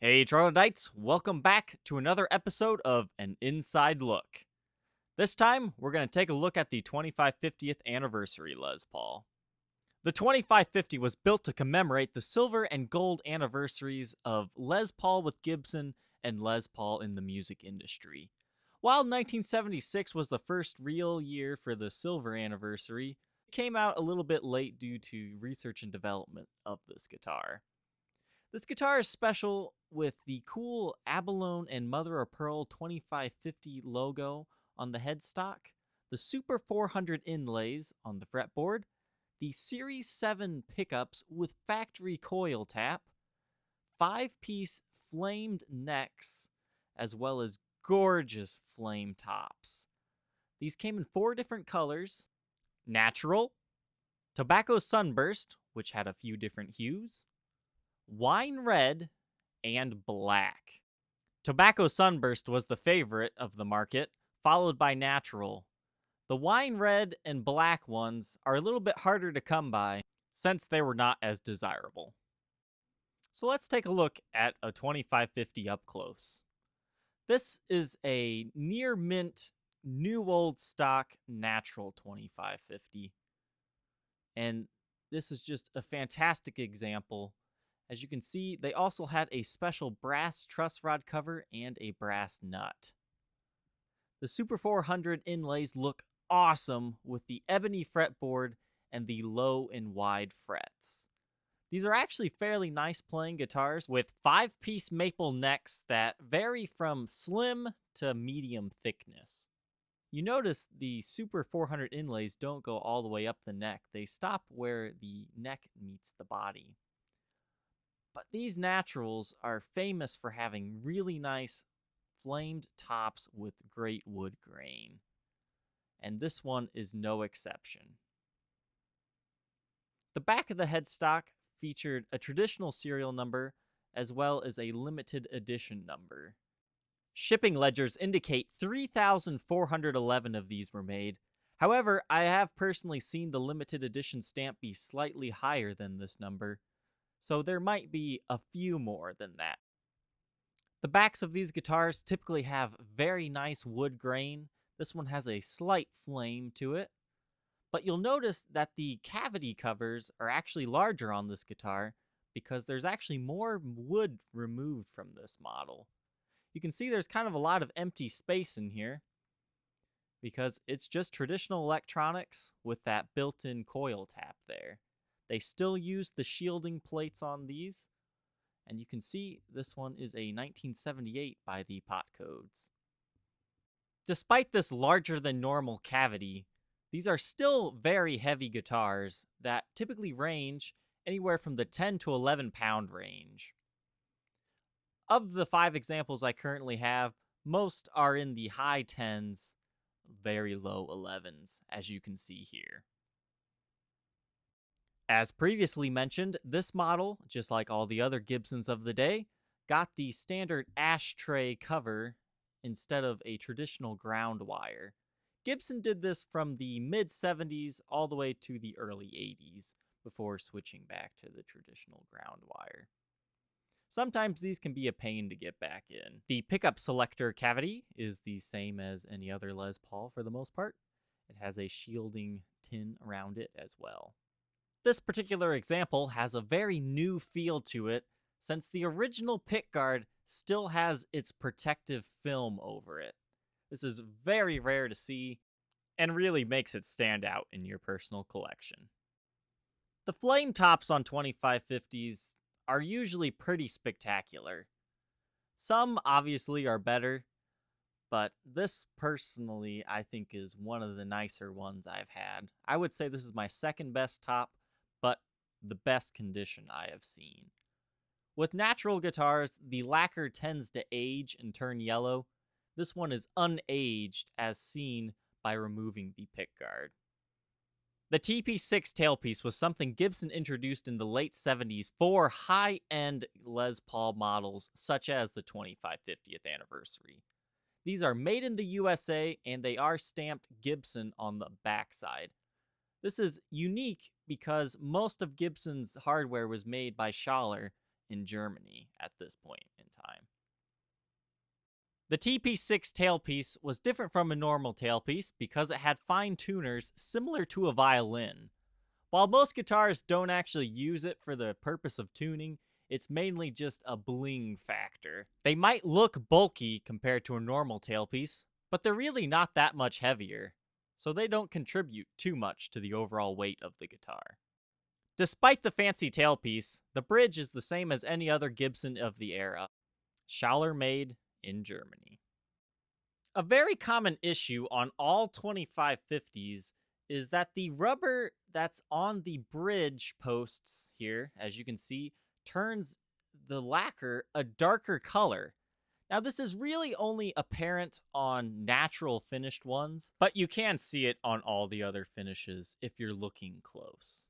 Hey Troglodytes, welcome back to another episode of An Inside Look. This time, we're going to take a look at the 2550th anniversary Les Paul. The 2550 was built to commemorate the silver and gold anniversaries of Les Paul with Gibson and Les Paul in the music industry. While 1976 was the first real year for the silver anniversary, it came out a little bit late due to research and development of this guitar. This guitar is special with the cool abalone and mother of pearl 2550 logo on the headstock, the Super 400 inlays on the fretboard, the Series 7 pickups with factory coil tap, 5-piece flamed necks, as well as gorgeous flame tops. These came in 4 different colors: natural, tobacco sunburst, which had a few different hues, wine red, and black. Tobacco sunburst was the favorite of the market, followed by natural. The wine red and black ones are a little bit harder to come by since they were not as desirable. So let's take a look at a 2550 up close. This is a near mint, new old stock natural 2550. And this is just a fantastic example. As you can see, they also had a special brass truss rod cover and a brass nut. The Super 400 inlays look awesome with the ebony fretboard and the low and wide frets. These are actually fairly nice playing guitars with 5-piece maple necks that vary from slim to medium thickness. You notice the Super 400 inlays don't go all the way up the neck. They stop where the neck meets the body. But these naturals are famous for having really nice flamed tops with great wood grain. And this one is no exception. The back of the headstock featured a traditional serial number as well as a limited edition number. Shipping ledgers indicate 3,411 of these were made. However, I have personally seen the limited edition stamp be slightly higher than this number, so there might be a few more than that. The backs of these guitars typically have very nice wood grain. This one has a slight flame to it. But you'll notice that the cavity covers are actually larger on this guitar because there's actually more wood removed from this model. You can see there's kind of a lot of empty space in here because it's just traditional electronics with that built-in coil tap there. They still use the shielding plates on these, and you can see this one is a 1978 by the pot codes. Despite this larger than normal cavity, these are still very heavy guitars that typically range anywhere from the 10 to 11 pound range. Of the 5 examples I currently have, most are in the high 10s, very low 11s, as you can see here. As previously mentioned, this model, just like all the other Gibsons of the day, got the standard ashtray cover instead of a traditional ground wire. Gibson did this from the mid-70s all the way to the early 80s before switching back to the traditional ground wire. Sometimes these can be a pain to get back in. The pickup selector cavity is the same as any other Les Paul for the most part. It has a shielding tin around it as well. This particular example has a very new feel to it since the original pickguard still has its protective film over it. This is very rare to see and really makes it stand out in your personal collection. The flame tops on 2550s are usually pretty spectacular. Some obviously are better, but this personally I think is one of the nicer ones I've had. I would say this is my second best top, but the best condition I have seen. With natural guitars, the lacquer tends to age and turn yellow. This one is unaged as seen by removing the pickguard. The TP6 tailpiece was something Gibson introduced in the late 70s for high-end Les Paul models such as the 2550th anniversary. These are made in the USA and they are stamped Gibson on the backside. This is unique because most of Gibson's hardware was made by Schaller in Germany at this point in time. The TP6 tailpiece was different from a normal tailpiece because it had fine tuners similar to a violin. While most guitars don't actually use it for the purpose of tuning, it's mainly just a bling factor. They might look bulky compared to a normal tailpiece, but they're really not that much heavier, so they don't contribute too much to the overall weight of the guitar. Despite the fancy tailpiece, the bridge is the same as any other Gibson of the era. Schaller made in Germany. A very common issue on all 2550s is that the rubber that's on the bridge posts here, as you can see, turns the lacquer a darker color. Now, this is really only apparent on natural finished ones, but you can see it on all the other finishes if you're looking close.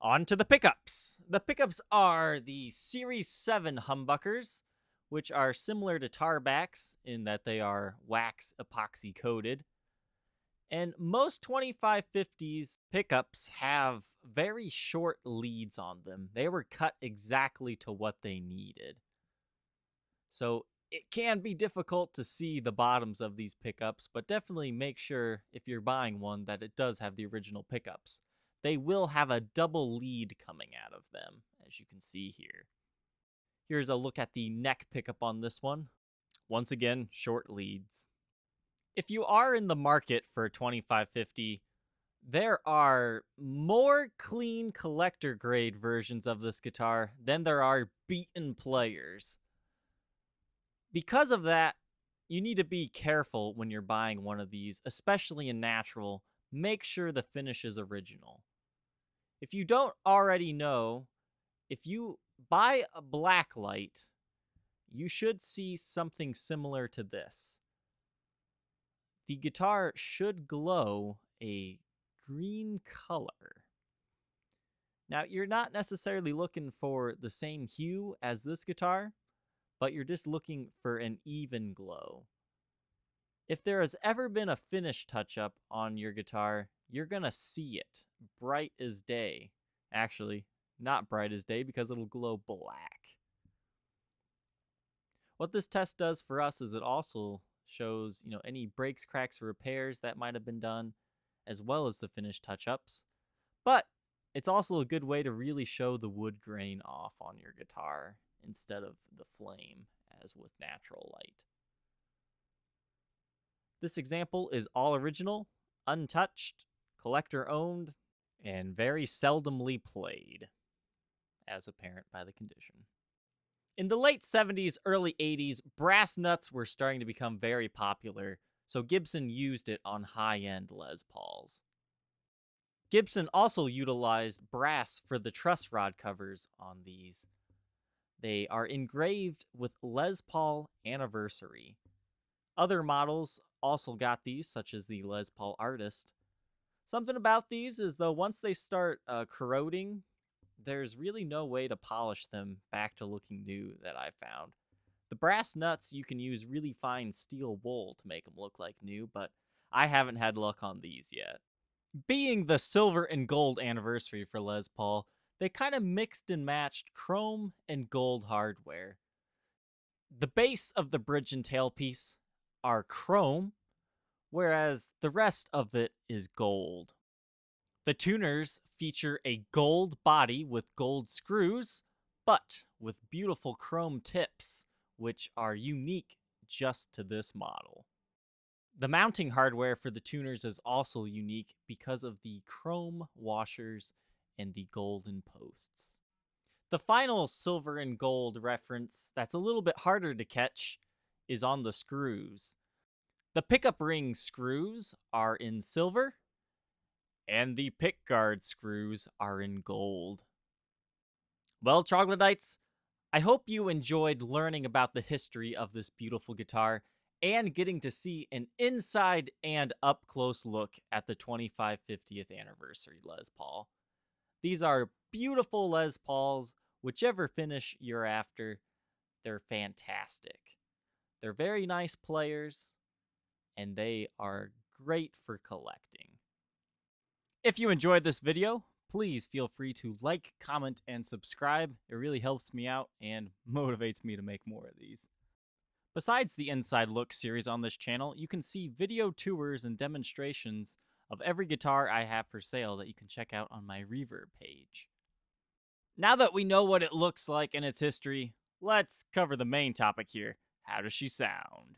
On to the pickups. The pickups are the Series 7 humbuckers, which are similar to tarbacks in that they are wax epoxy coated. And most 2550s pickups have very short leads on them. They were cut exactly to what they needed. So it can be difficult to see the bottoms of these pickups, but definitely make sure if you're buying one that it does have the original pickups. They will have a double lead coming out of them, as you can see here. Here's a look at the neck pickup on this one. Once again, short leads. If you are in the market for a 2550, there are more clean collector grade versions of this guitar than there are beaten players. Because of that, you need to be careful when you're buying one of these, especially in natural. Make sure the finish is original. If you don't already know, if you buy a blacklight, you should see something similar to this. The guitar should glow a green color. Now, you're not necessarily looking for the same hue as this guitar, but you're just looking for an even glow. If there has ever been a finish touch-up on your guitar, you're going to see it bright as day. Actually, not bright as day because it'll glow black. What this test does for us is it also shows, any breaks, cracks, or repairs that might have been done, as well as the finish touch-ups. But it's also a good way to really show the wood grain off on your guitar instead of the flame, as with natural light. This example is all original, untouched, collector-owned, and very seldomly played, as apparent by the condition. In the late 70s, early 80s, brass nuts were starting to become very popular, so Gibson used it on high-end Les Pauls. Gibson also utilized brass for the truss rod covers on these. They are engraved with Les Paul Anniversary. Other models also got these, such as the Les Paul Artist. Something about these is, though, once they start corroding, there's really no way to polish them back to looking new that I found. The brass nuts, you can use really fine steel wool to make them look like new, but I haven't had luck on these yet. Being the silver and gold anniversary for Les Paul, they kind of mixed and matched chrome and gold hardware. The base of the bridge and tailpiece are chrome, whereas the rest of it is gold. The tuners feature a gold body with gold screws, but with beautiful chrome tips, which are unique just to this model. The mounting hardware for the tuners is also unique because of the chrome washers and the golden posts. The final silver and gold reference that's a little bit harder to catch is on the screws. The pickup ring screws are in silver, and the pickguard screws are in gold. Well, troglodytes, I hope you enjoyed learning about the history of this beautiful guitar and getting to see an inside and up-close look at the 2550th anniversary Les Paul. These are beautiful Les Pauls. Whichever finish you're after, they're fantastic. They're very nice players, and they are great for collecting. If you enjoyed this video, please feel free to like, comment, and subscribe. It really helps me out and motivates me to make more of these. Besides the Inside Look series on this channel, you can see video tours and demonstrations of every guitar I have for sale that you can check out on my Reverb page. Now that we know what it looks like and its history, let's cover the main topic here. How does she sound?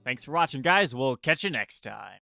Thanks for watching, guys. We'll catch you next time.